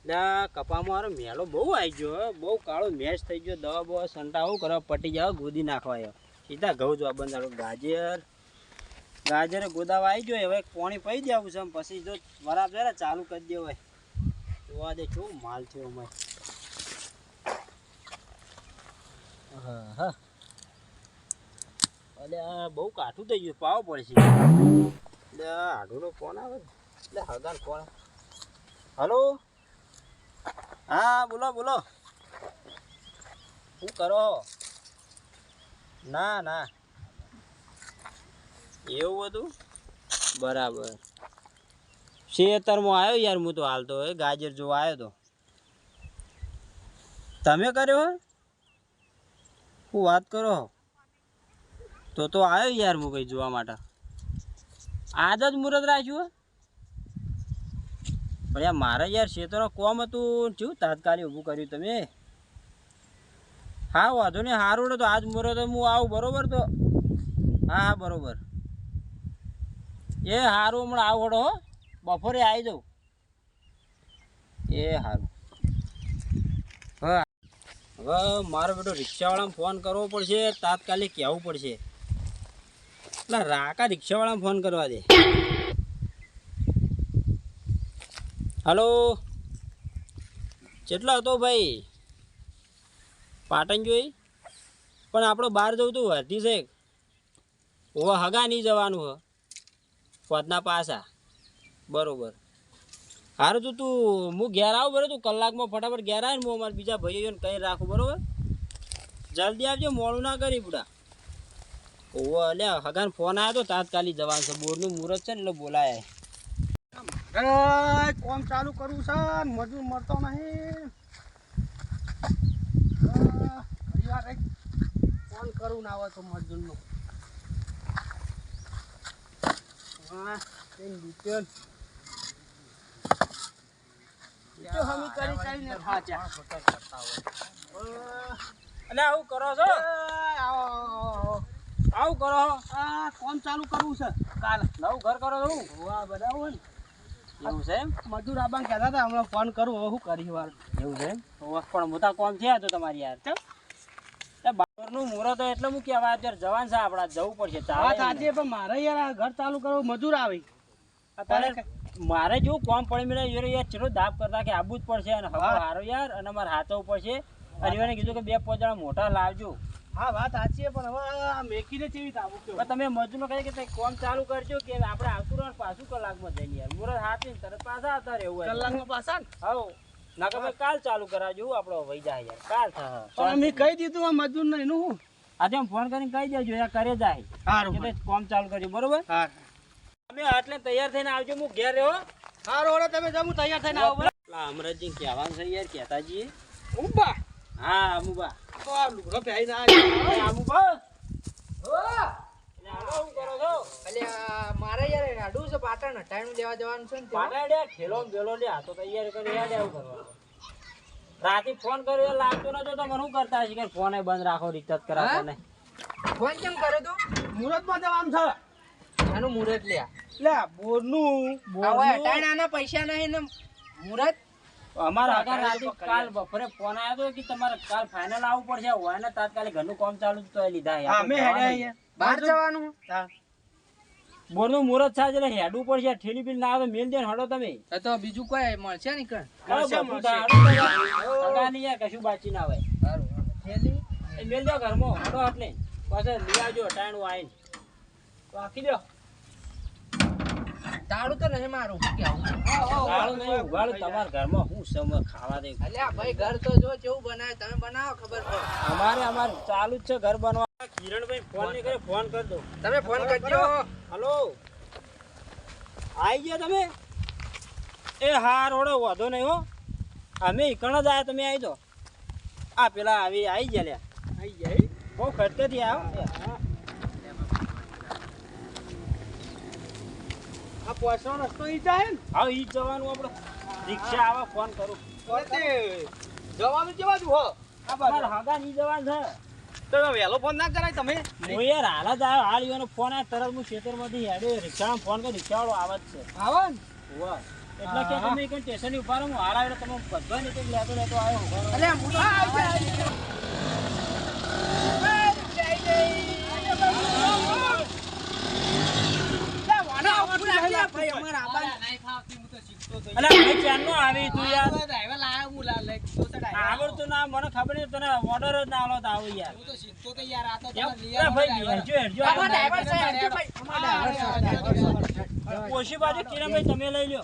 કપામાં મારો મેલો બહુ આવી ગયો, બહુ કાળો મેચ થઈ ગયો. દવા બવા સંટાવું કરવા પટી જાવ, ગોદી નાખવા સીધા ઘઉં જોવા બંધાડો. ગાજરે ગોદાવા આવી ગયો. હવે પાણી પી દેવું છે, પછી જો બરાબર ચાલુ કરી દે. હોય જોવા દે કેવું માલ થયો અમારે. હા હા, અલે આ બહુ કાઠું થઈ ગયું, પાવો પડશે. એટલે આઢુનો ફોન આવે એટલે હગાન ફોન. હલો, હા બોલો બોલો, શું કરો? ના ના, એવું હતું બરાબર. શેતરમાં આવ્યો યાર, હું તો હાલ તો ગાજર જોવા આવ્યો તો. તમે કર્યો હો? શું વાત કરો? તો આવ્યો યાર હું કઈ જોવા માટે. આજ જ મુહૂર્ત રાખ્યું? પણ યાર મારે યાર શેતરમાં કોમ હતું, શું તાત્કાલિક ઊભું કર્યું તમે? હા વાંધો નહીં, સારું તો આજ મુહૂર્ત હું આવું બરોબર. તો હા હા બરોબર. એ સારું, હમણાં આવું હો, બપોરે આવી જાઉં. એ સારું. હા હવે મારો બેટો રિક્ષાવાળાને ફોન કરવો પડશે, તાત્કાલિક કહેવું પડશે. એટલે રાકા રિક્ષાવાળાને ફોન કરવા દે. હલો, કેટલો હતો ભાઈ? પાટણ જોઈ? પણ આપણે બહાર જવું તું હતી છે. ઓ હગા નહીં જવાનું હ, પોતના પાસા. બરોબર, સારું તું હું ઘેર આવું બરોબર. તું કલાકમાં ફટાફટ ઘેર આવે ને, હું અમારા બીજા ભાઈઓને કહી રાખું બરોબર. જલ્દી આવજો, મોડું ના કરી બુડા. ઓવો અલ્યા હગાને ફોન આવ્યો તો તાત્કાલિક જવાનું છે. બોરનું મુહૂર્ત છે ને એટલે બોલાય. કોમ ચાલુ કરવું છે, મજૂર મળતો નહીં. ફોન કરું ના આવે તો મજૂરનો. આવું કરો છો? આવું કરો? કોમ ચાલુ કરવું છે કાલ. નવું ઘર કરો છો? વાહ બનાવું ને. એવું છે એમ? મજૂર આબાન કહેતા હતા, હમણાં ફોન કરું. હવે શું કરી વાર? એવું છે એમ? પણ મોટા કોમ થયા તો તમારી યાર. બારનું મુહૂર્ત એટલે હું કહેવાય અત્યારે જવાન છે, આપડા જવું પડશે. વાત સાચી, પણ મારે યાર ઘર ચાલુ કરવું, મજૂર આવે અત્યારે. મારે જેવું કોમ પડી મળે યાર, ચલો દાબ કરતા કે આબુ જ પડશે. અને હવે હારો યાર, અને અમારે હાથવું પડશે. અને કીધું કે 2-5 જણા મોટા લાવજો. હા વાત સાચી, પણ હવે મેકીને કેવી આવું? તમે મજૂરનો કહે કે કોમ ચાલુ કરજો, કે આપણે આવતું રહે પાછું કલાકમાં જઈને યાર. મુહૂર્ત હાથીને તરત પાછા આવતા રહેવું કલાકમાં પાછા ને? હા ના કે ભાઈ કાલ ચાલુ કરાવજો. આપણો વહી જાય યાર, કાલ થાય. મેં કહી દીધું આ મજૂર ને એનું હું આજે ફોન કરીને કહી દેજો યાર, કરે જાય. સારું, કોમ ચાલુ કરજો બરોબર. હા તમે એટલે તૈયાર થઈને આવજો, હું ઘેર રહ્યો. સારું ઓળો, તમે જમું તૈયાર થઈને આવો. અમરતજી કહેવાનું છે યાર, કહેતાજી. ઉંબા હા અમુબા તો આ લુગડો પહેરી ના અમુબા. મારે યાર રાડું છે પાટણ હટાણું લેવા જવાનું છે ને. પાટાડે ઠેલો બેલો લે, આ તો તૈયાર કરી યાદ આવું કરવાનું. રાતે ફોન કર્યો લાગતો નતો તો મને શું કરતા હશે કે ફોન બંધ રાખો, રિચાર્જ કરાવતો ને. ફોન કેમ કર્યો તો? મુહૂર્તમાં જવાનું છે. આનું મુહૂર્ત લે બોરનું હટાણાના પૈસા નહીં ને મુહૂર્ત. અમારા આગળ રાતે કાલ બપોરે ફોન આવ્યો હતો કે તમારે કાલ ફાઇનલ આવવું પડશે. હોય ને તાત્કાલિક ઘરનું કામ ચાલુ તો લીધા બહાર જવાનું. બોરનું મુહૂર્ત થાય એટલે હેડવું પડશે. ઠેલી બિલ ના આવે મેલ દે હડો તમે. તો બીજું કોઈ મળશે ને? કશું બાકી ના હોય. મેલ દો ઘરમાં હડો એટલે પાછા લઈ આવજો ટાણું આવીને રાખી દો. તાળું તો નહીં મારું. તાળું નહીં ઉગાડું તમારા ઘરમાં શું સમય ખાવા દે. અલ્યા ભાઈ ઘર તો જો કેવું બનાવે, તમે બનાવો ખબર પડે. અમારે ચાલુ જ છે ઘર બનવા. કિરણભાઈ ફોન નહીં કરે, ફોન કરી દો. તમે ફોન કરજો. હલો આવી ગયા તમે? એ હા રોડો વાંધો નહીં હો, અમે ઈકણ જ આવ્યા, તમે આવી દો. આ પેલા આવી ગયા લ્યા. આવી જાય બહુ ખર્ચેથી આવો. આ પહોંચવાનો રસ્તો ઈ જાય ને? હા ઈ જવાનું. આપણે રિક્ષા આવે ફોન કરું. જવાનું કેવા હો? અમારે હગા નહીં જવાનું છે. તો વહેલો ફોન ના કરાય તમે? હું યાર હાલ જ આવ્યો. હાલ ઈવાનો ફોન આવ્યો તરત હું ખેતરમાંથી હેડ્યો. રિક્ષામાં ફોન કર્યો, રિક્ષાવાળો આવે જ છે. આવો ને? વાહ એટલે કે તમે કોઈ સ્ટેશન ની ઉભા રહો હું હાલ આવ્યો તમે બધા ને કંઈક લેતો લેતો આવ્યો ઉભા રહો. અલ્યા હું તો અલા ભાઈ ચાંદનો આવી તું યાર આવડતું ના મને ખબર નહીં તને ઓર્ડર જ ના આલો તો આવું યાર એમ? ભાઈ હેરજો ઓછી બાજુ કિરણભાઈ તમે લઈ લ્યો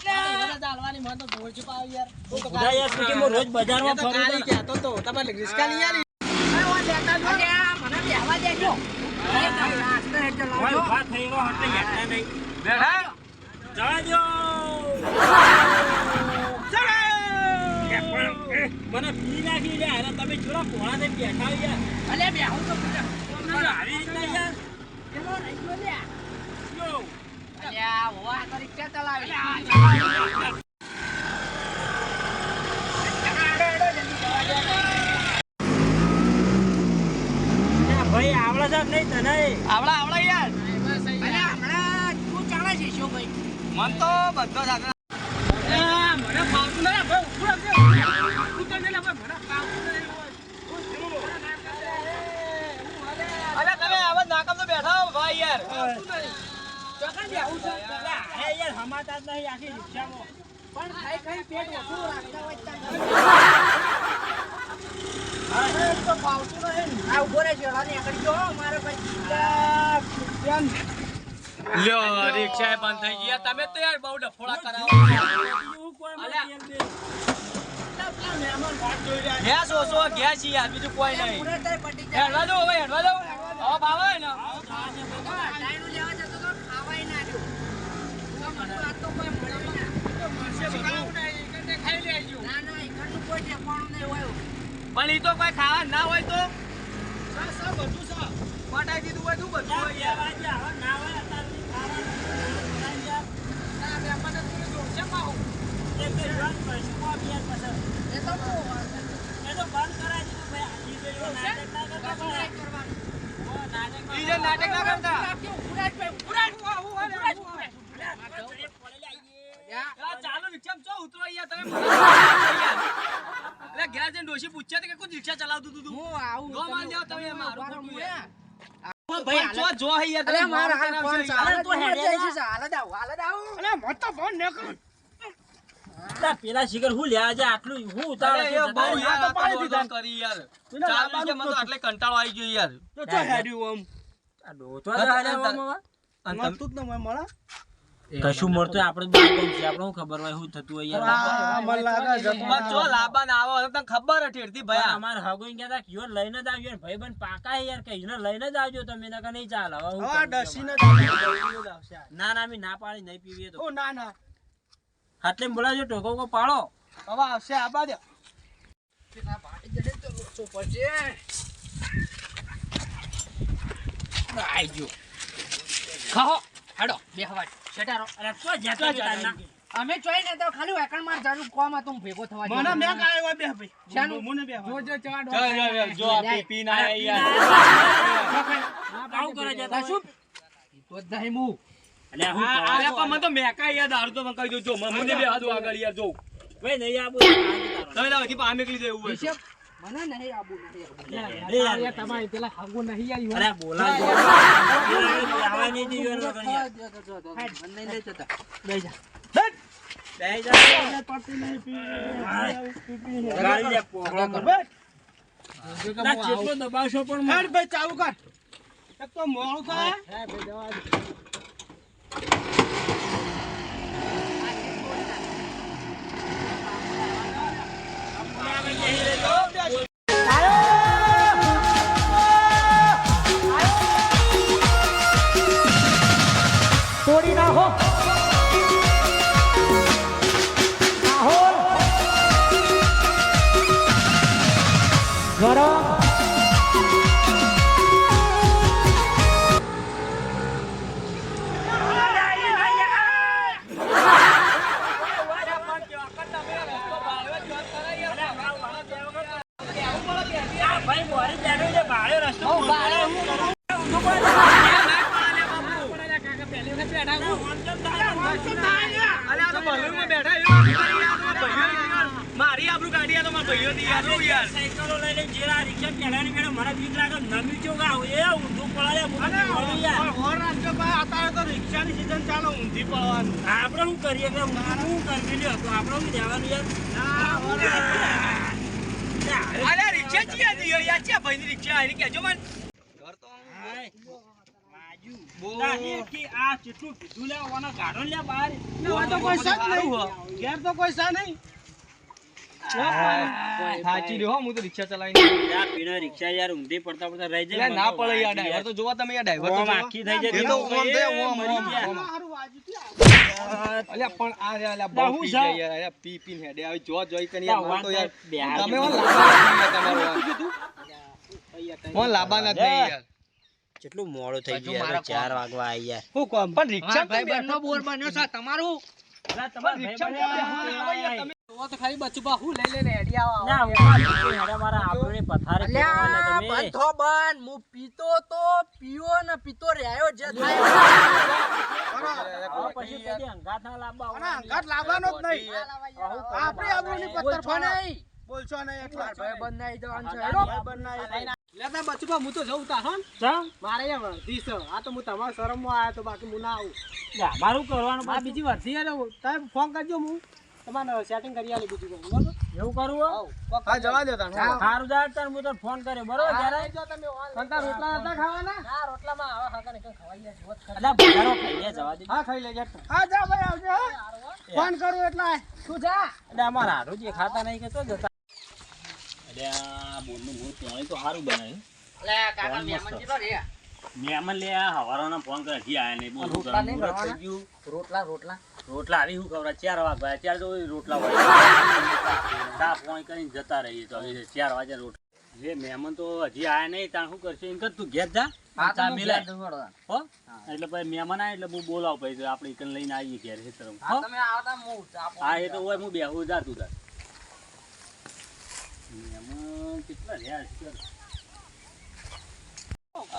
ખુદા યાર શું કે હું રોજ બજારમાં ફરું તો મને બેહવા દેજો ભાઈ ઉભા થઈ ગયો એટલે હેઠા નહીં જવા દો મને પી નાખી લે અરે તમે જોડો કોણા ને બેઠા યાર અલ્યા બેહું તો પણ આવી રીતના યાર ચલો રહી ગયો લ્યા યો અલ્યા હોવા તો રિક્ષા ચલાવી ભાઈ આવડા સાહેબ નહીં તને આવડા યાર અલ્યા હમણાં શું ચાલે છે શું ભાઈ મન તો બધો સાથે મને ફાવતું નહીં ભાઈ ઉભું રાખજો ઉતર ને ભાઈ મને ફાવતું નહીં અરે તમે આવા નાકામ તો બેઠા હો ભાઈ યાર ચોકન બેહું છે અરે યાર હમાતા જ નહીં આખી રિક્ષામાં પણ ખાઈ ખાઈ પેટ ઓછું રાખતા હોય તો ફાવતું નહીં આ ઉભો રહે જેડા ને આગળ જો મારે ભાઈ લ્યો રિક્ષા બંધ થઈ ગઈ તમે તો યાર બહુ ડફોડા કરાવો ગેસ ઓછો ગેસ છે યાર બીજું કોઈ નહીં પૂરે તારે પટી જાય હેડવા દો હવે હેડવા દો હવે ભાવે ને ટાઈમ લેવા જતો તો ખાવાય ના રહ્યો તો મને આ તો કોઈ મળે ના ના એકનું કોઈ ઠેકાણું નહીં હોય પણ ઈ તો કોઈ ખાવા ના હોય તો બધું સા પટાઈ દીધું હોય તું બધું હોય યાર ના વેપાર તો તું જોશે પાહો એ તો ઈ જે નાટક ના કરતા ચાલો રિક્ષામાં ચો ઉતરો યાર તમે એટલે ઘેર જઈને ડોશી પૂછ્યા કે કોઈ રિક્ષા ચલાવતું તું હું આવું ગો માન જાવ તમે મારું ખોટું યાર ભાઈ જો જો હે યાર અરે મારા હાલ ફોન ચાલે તો હેડે હાલ દાવ અરે મત તો ફોન ન કર પેલા શિખર હું લ્યા છે આટલું હું ઉતાવળ અરે છે એ બહુ જતા યાર રહે. તો પાડી દીધા કરી યાર ચાલ કે મને તો આટલે કંટાળો આવી ગયો યાર આ ડોતો જ હાલ્યા આવામાં. અને તમે કશું મળતું હોય આપણે બહાર ગામ છે આપણે શું ખબર હોય શું થતું હોય યાર બસ જો લાંબા ના આવો તને ખબર હતી હેડતી ભયા અમાર હગોઈ ગયા તા કિયો લઈને જ આવજો ભાઈ બન પાકા હે યાર કહીને લઈને જ આવજો તમે નકર નહીં ચાલે હવે હું કરું? ના ના મી ના પાડી નહીં પીવીએ તો આટલે બોલાજો ટોકો કો પાડો આઈજો ખાઓ હેડો બેહવા શેટારો અરે તો જતા જતા અમે જોઈ ને તો ખાલી વેકણ માર જાનું કોમ આ તું ભેગો થવા મને મેં કાય હોય બે ભાઈ શાનું? મને બે જો જો ચવાડો જો આ પી ના યાર આવું કરે જતા શું તો જ નહીં મુ અલે હું અરે પણ મને તો મેકા યાર દારૂ તો મને કહી દો જો મને બે હાથ આગળ યાર જો ભાઈ નહીં આબુ તમે લાવ થી પામે એકલી દેવું હોય હિસાબ મને નહીં આબુ નહીં યાર તમારી પેલા હાગો નહીં આવી અરે બોલાજો આવા નહીં દીયો ને કણ યાર મને લઈ જતા લઈ જા બેહી જા ગાડી લે પોગળો કર ના જેટલો દબાવશો પણ હેડ ભાઈ ચાલુ કર એક તો મોળું થાય તોડી નાખો રાહુલ ગરમ ભાઈ મોરી બેઠો છે ભાડે રસ્તો ભાડે હું અરે આ તો બલૂનમાં બેઠા મારી આબરૂ કાઢી આ તો મારા ભાઈઓની યાર હું યાર સાયકલો લઈને જેલા રિક્ષા પેલાની મેળે મને બીક લાગે નમી ચોગા એ ઊંધું પડાલે અને હોર રાખજો ભાઈ અત્યારે તો રિક્ષાની સીઝન ચાલો ઊંધી પડવાનું આપણે શું કરીએ કે હું કરવી લ્યો તો આપણે શું દેવાનું યાર અરે રિક્ષા ચિયા દી યાર ચિયા ભાઈની રિક્ષા આની કેજો મન ઘર તો આ કેટલું કીધું લે ઓના ગાડો લે બહાર તો કોઈ સજ નહીં ઘેર તો કોઈ સા નહીં સાચી રહ્યો હું તો રિક્ષા ચલાવીને યાર પીનો રિક્ષા યાર ઊંધી પડતા પડતા રહી જાય ના પડે યાર ડ્રાઈવર તો જોવા તમે યાર ડ્રાઈવર તો ઓમ આખી થઈ જાય એ તો ઓમ દે ઓમ મારું વાજુ અલ્યા પણ આ રે અલ્યા બહુ પી જાય યાર અલ્યા પી પીને હેડે આવી જો જોઈ કને યાર મને તો યાર તમે ઓન લાબા ના થઈ યાર કેટલું મોડું થઈ ગયું યાર 4 વાગવા આવી યાર હું કોમ પણ રિક્ષા ભાઈ બંનો બોર બન્યો છે તમારું તો ખાલી બચુબા હું લઈ લઈને હેડી આવા ના હેડા મારા આપણને પથારે અલ્યા તમે બંધો બંધ હું પીતો તો પીવો ને પીતો રહ્યો જે થાય પછી કદી અંગાત ના લાવવા અને અંગાત લાવવાનો જ નહીં આપણી આબરૂની પત્તર બોલશો ફાડે નહીં બોલશો નહીં એટલા ભાઈ બંધ નહીં જવાનું છે લેતા બચુબા હું તો જઉં તા હો ચમ મારે એ વર્ધી છે આ તો હું તમારા શરમમાં આવ્યો તો બાકી હું ના આવું મારું કરવાનું આ બીજી વર્ધી એટલે તમે ફોન કરજો હું તમારે સેટિંગ કરી આલી બીજું કોઈ બરાબર એવું કરવું હા જવા દો તને સારું જાય તાર હું તને ફોન કર્યો બરોબર ત્યારે કંટા રોટલા હતા ખાવાના ના રોટલામાં આવા હાકા ને ખવાઈ જાય જોત ખરી. અલા ભજારો ખાઈ લે જવા દે હા ખાઈ લેજે હા જા ભાઈ આવજો ફોન કરું એટલે તું જા એટલે અમારા હારું જે ખાતા નહીં કે તો જતા એટલે આ બોલનું મૂળ પાણી તો સારું બનાવ્યું લે કાકા મહેમાન કેટલો રે મેમન લે આ હવારોનો ફોન કરે હજી આયા નહીં બોલ રોટલા નહીં થઈ કરવાના? ગયું રોટલા રોટલા રોટલા આવી શું ખબર 4 વાગ્યા અત્યારે તો રોટલા હોય ચા પોણી કરીને જતા રહીએ તો હવે 4 વાગે રોટલા જે મહેમાન તો હજી આયા નહીં ત્યાં શું કરશે એમ કર તું ઘેર જા હા ચા તો મિલાય મિલાય હો એટલે પછી મહેમાન આવે એટલે હું બોલાવ પછી આપણે ઈકન લઈને આવીએ ઘેર હે તરફ હા તમે આવતા હું ચા હા એ તો હોય હું બેહું જાતું તાર મહેમાન કેટલા રહ્યા છે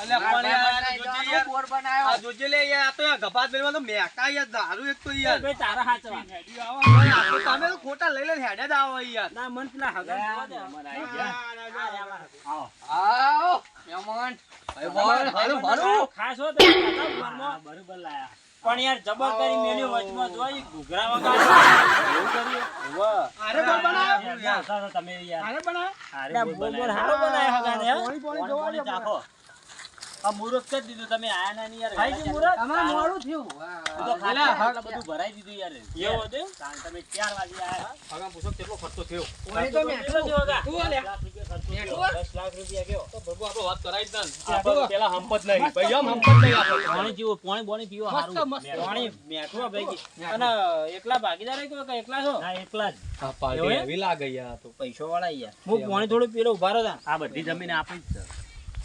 અલ્યા પણ યાર જોજે યાર બોર બનાવ્યો આ જોજે લે યાર આ તો યાર ગપાત મેલમાં તો મેકા યાર દારૂ એક તો યાર ભાઈ તારા હાચવા તમે તો ખોટા લઈ લઈને હેડે જ આવો યાર ના મન પેલા હગા જવા દે મહેમાન આવી ગયા આવો આવો મહેમાન હારું હારું ખાસ હો તો બરોબર લાયા પણ યાર જબર કરી મેલ્યો વચમાં જોઈ ઘૂઘરા વગાડે એવું કર્યું વાહ અરે બોલ બનાવ્યો યાર તમે યાર અરે બનાવ અરે બોલ હારો બનાય હગાને હે પોણી જોવા દે ચાખો આ મુરત કરી દીધું તમે આયા ના ની યાર ખાઈ ગયું મુરત તમારે મોડું થયું તો ખાલા હક બધું ભરાઈ દીધું યાર એવું હતું કારણ તમે 4 વાગે આયા હગા પૂછો કેટલો ખર્ચો થયો ઓય તો મેઠું જો હગા તું લે 10 લાખ રૂપિયા ગયો તો ભગવા આપણો વાત કરાઈ જ ને આપણે પેલા હંપત નહીં ભાઈ આમ હંપત નહીં આપણે પાણી જીવો પાણી બોણી પીવો હારું પાણી મેઠું ભાઈ અને એકલા ભાગીદાર કે એકલા છો ના એકલા જ આ પાર્ટી એવી લાગે યાર તો પૈસો વાળા યાર હું પાણી થોડું પીલો ઉભા રહો આ બધી જમીન આપી જ છે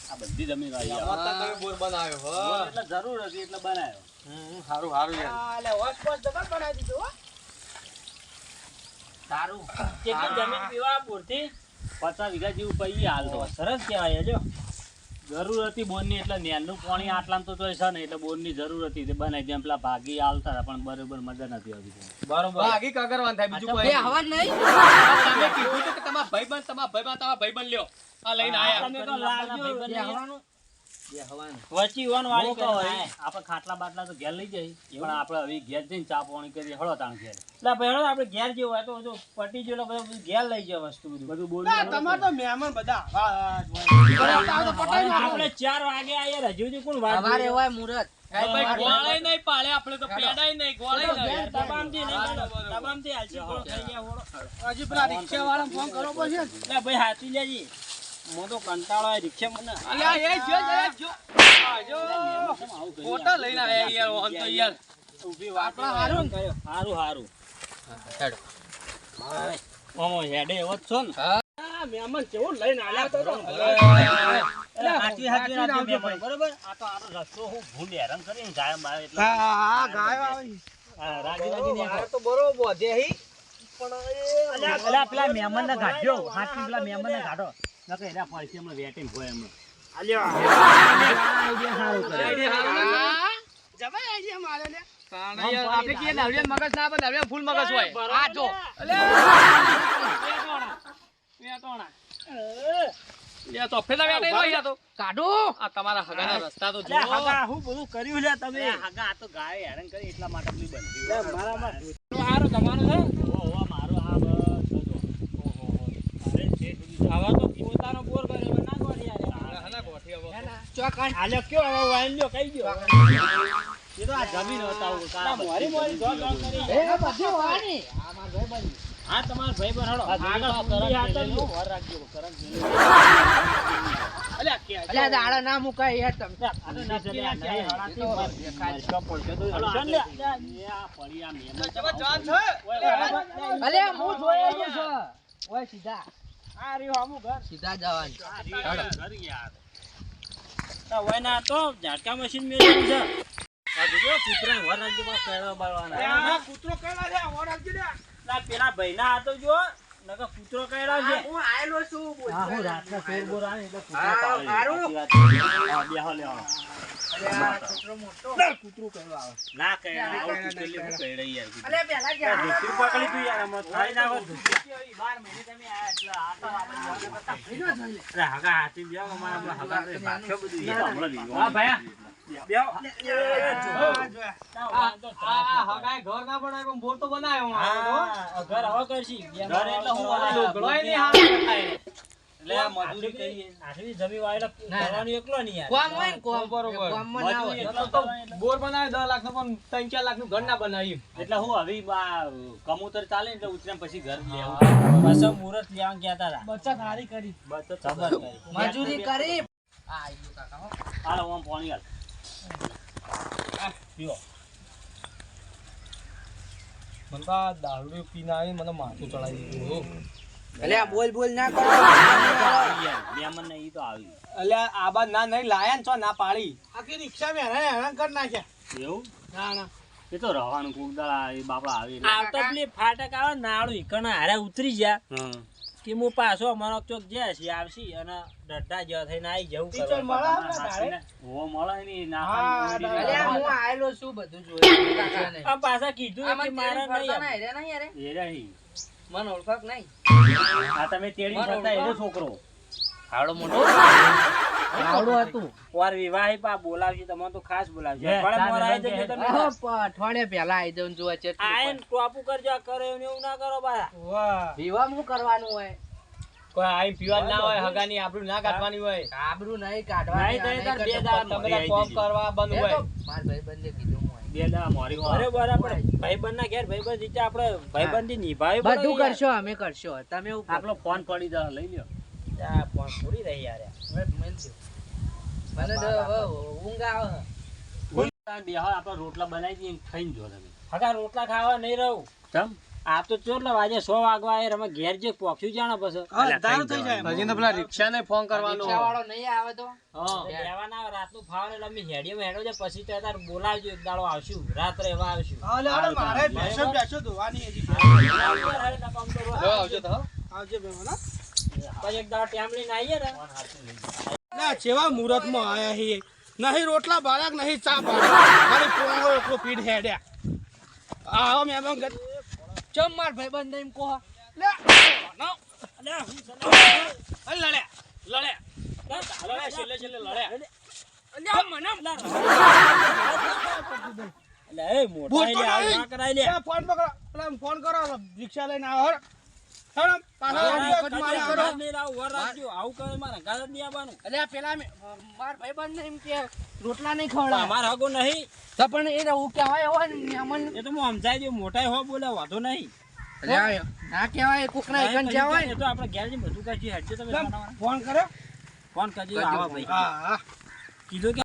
આ બધી જમીન આવી આમાં તમે બોર બનાવ્યો હો એટલે જરૂર હતી એટલે બનાવ્યો હારું હારું યાર આલે હોશ પોશ દબાણ બનાવી દીધો હો સારું કેટલી જમીન પીવા પૂરતી 50 વીઘા જેવું પઈ હાલ તો સરસ કહેવાય જો જરૂર હતી બોરની એટલે નેનું પાણી આટલામ તો તોય છે ને એટલે બોરની જરૂર હતી તે બનાવી દે પેલા ભાગી આલતા હતા પણ બરોબર મજા નથી આવતી બરોબર બાકી કાગરવાન થાય બીજું કોઈ બે હવા નહીં તમે કીધું તો કે તમારા ભાઈબંધ લ્યો આ લઈને આયા તમે તો લાગજો બે હવાનું વચી વન વાળી આપણે ખાટલા બાટલા તો ઘેર લઈ જઈ પણ આપણે હવે ઘેર જઈને ચા પાણી કરી હળો તાણ ઘેર એટલે ભાઈ આપણે ઘેર જેવું હોય તો જો પટી જેલો બધું ઘેર લઈ જાય વસ્તુ બધું બોલ તમારે તો મહેમાન બધા આપણે 4 વાગે આયા હજુ સુધી કોણ વાત અમારે હોય મુરત ગોળાઈ નહીં પાળે આપણે તો પેડાય નહીં ગોળાઈ નહીં તબામથી નહીં તબામથી હાલસી ગોળો થઈ ગયા હોળો હજી પેલા રિક્ષા વાળા ફોન કરવો પડશે ને. એટલે ભાઈ હાચી લેજી મો તો કંટાળો આવે રિક્ષા મને અલ્યા એ જો આજો ફોટા લઈને આયા યાર ઓન તો યાર ઊભી વાત હારું હારું હેડો ઓમો હેડે એવો જ છો ને મહેમાન કેવું લઈને આવ્યા તો હાચી રાખજો મહેમાન, બરોબર આ તો આનો રસ્તો હું ભૂંડ હેરાન કરીને ગાય મારે એટલે હા ગાય આવી હા, રાજી રાજી આ તો બરોબર બોધે હી અલ્યા પેલા મહેમાન ને ગાઢ્યો હાથી પેલા મહેમાન ને ગાઢો નકે એના પૈસે અમે વેટિંગ હોય એમ જમાઈ આવી મારે લે આપણે કીએ નવડિયા મગજ ના પણ નવડિયા ફૂલ મગજ હોય આ જો લે તો ફેલા બેઠા રહી જા તો કાઢો આ તમારા હગાના રસ્તા તો જો હગા હું બધું કર્યું લે તમે હગા આ તો ગાય હેરાન કરી એટલા માટે બની બનતી મારામાં હારો તમારો છે ઓહો મારો આ બસ આવા તો પોતાનો બોર કર્યો ના ગોઠી યાર હના ગોઠી હવે ચોકન હાલે કયો હવે વાઈન લ્યો કઈ ગયો એ તો આ જમીન બતાવું આ મોરી મોરી જો જો કરી એ બધું વાની આ માર ભાઈ બની હા તમાર ભાઈ બન હડો આગળ આગળ વર રાખજો કરંટ અલ્યા કે અલ્યા દાડા ના મુકાય યાર તમે આને નક્કી ના થાય હળાથી મારકા પડશે તો હળશન લે આ પડી આ મેમ ચબા જાન છે અલ્યા હું જોયેલું છે ઓય સીધા આ રહ્યો આમુ ઘર સીધા જવાનું ઘર યાર તા હોય ના તો ઝાટકા મશીન મેળવ્યું છે આ જો કૂતરા વર રાજ્ય માં પેળવા બાળવાના કૂતરો કઈડા છે ઓર રાખજે લે ના પેલા ભાઈના હાથો જો નકા કૂતરો કઈડા છે હું આયેલો છું બોલ હા હું રાતના ફેર બોર આવે એટલે કૂતરો હા, પાડે સારું. હા બેહો લે અલ્યા છોકરો મોટો કૂતરો કઈડા આવે ના કઈડા આવું કૂતરે હું કઈડા યાર કૂતરો અલ્યા પેલા જા ધોતી પકડી તું યાર આમાં ખાઈ નાખો ધોતી 12 મહિને તમે આયા એટલે આટા અરે હગા હાથી બેહો અમારા હગા રે ભાખ્યો બધું યાર હમણાં લીધો હા ભાઈ બેહો આ હગાય ઘર ના બનાય પણ બોર તો બનાવ્યો હા ઘર હવે કરશી ઘર એટલે હું વાળા ઢોકળોય નહીં હાથ ખાય એટલે આ મજૂરી કરીએ આઠમી જમી વાળા કરવાનું એકલો નહીં યાર કોમ હોય ને કોમ બરોબર કોમ માં ના મજૂરી હોય એટલે તો બોર બનાવે 10 લાખ નો પણ 3-4 લાખ નું ઘર ના બનાવી એટલે હું હવે કમૂતર ચાલે એટલે ઉતર્યા પછી ઘર લેવું પાછા મુહૂર્ત લેવા ગયા હતા બચત હારી કરી બસ ખબર કરી મજૂરી કરી આ આયો કાકા હો હાલો ઓમ પાણી હાલ પીવો મને તો આ દારૂ પીને આવી મને માથું ચડાવી દીધું અલ્યા બોલ બોલ ના કરો બેમન ને ઈ તો આવી અલ્યા આ બાદ ના નહીં લાયા ને છો ના પાડી આખી રિક્ષા માં હેરાન કરી નાખ્યા એવું ના ના એ તો રવાનું કુકદાળા એ બાપડા આવી આવતો પેલી ફાટક આવે નાળું ઈકણા હારે ઉતરી જા કે હું પાછો અમારો ચોક જ્યાં છે આવશી અને ડઢા જેવા થઈને આવી જવું ટીચર મળે આપણે ધારે? હો મળે ની ના અલ્યા હું આયેલો છું બધું જોયું કાકા ને આ પાછા કીધું કે મારે નહીં ના હેરે નહીં યાર એ રહી મન ઓળખાક નહીં આ તમે તેડી ફરતા એનો છોકરો આવડો મોટો આવડો હતું ઓર વિવાહી પા બોલાવશે તમને તો ખાસ બોલાવશે પણ મોર આવી જશે તમે અઠવાડિયા પહેલા આઈ દઉં જોવા ચેટ આયન ટોપુ કરજો કરે એવું ના કરો બારા વાહ વિવાહ હું કરવાનું હોય કોઈ આઈ પીવા ના હોય હગાની આબરૂ ના કાઢવાની હોય આબરૂ નહીં કાઢવાની નહીં તો એ તાર બે દાડા તમે કોમ કરવા બંધ હોય માર ભાઈબંધે કીધું હું બે દા મોરી અરે બરાબર ભાઈબંધ ના ઘેર ભાઈબંધ રીતે આપણે ભાઈબંધી નિભાવી બધું કરશો અમે કરશો તમે એવું આપણો ફોન પડી જા લઈ લ્યો આ ફોન પૂરી રહી યાર મને તો હવે ઊંઘ આવે બેહો આપણે રોટલા બનાવી દઈએ ખાઈને જો તમે હગા રોટલા ખાવા નહીં રહું તમ આ તો ચોટલા વાગે 100 વાગવા આયર અમે ઘેર જે પોખ્યું જાણો પછી દારૂ થઈ જાય હજી તો પેલા રિક્ષા ને ફોન કરવાનો રિક્ષાવાળો નહીં આવે તો હા લેવાના રાતનું ફાવણ એટલે અમે હેડીઓ હેડો છે પછી તો તાર બોલાવજો એક દાડો આવશું રાત્રે એવા આવશું હાલે હાલે મારે બેસો બેસો ધોવાની હજી જો આવજો તો આવજે બે મને પછી એક દાડો ટાઈમ લઈને આવીએ ને ના જેવા મુહૂર્ત માં આયા હી નહીં રોટલા બાળક નહીં ચા બાળક ખાલી પોંગો એકલો પીઠ હેડ્યા આવો મેં ચમ માર ભાઈબંધ એમ કહો લે નો લે હું લડે લડે લડે છેલ્લે છેલ્લે લડે અલ્યા મને એટલે એ મોટા એટલે આવું ના કરાય લે ફોન પકડો પેલા ફોન કરો રિક્ષા લઈને આવો હેડો પાછા નહીં લાવ વર રાખજો આવું કરે મારા ઘર જ નહીં આવવાનું અલ્યા પેલા માર ભાઈબંધ એમ કે રોટલા નહીં ખવડાવ અમાર હગો નહીં તો પણ એ રહું કહેવાય હોય ને મહેમાન એ તો હું સમજાય દઉં મોટા હો બોલે વાંધો નહીં અલ્યા ના કહેવાય કોકના એકન કહેવાય એ તો આપણે ઘેર જઈને બધું કરશું હેડજો તમે ફોન કર્યો ફોન કરજો આવા ભાઈ હા હા કીધું કે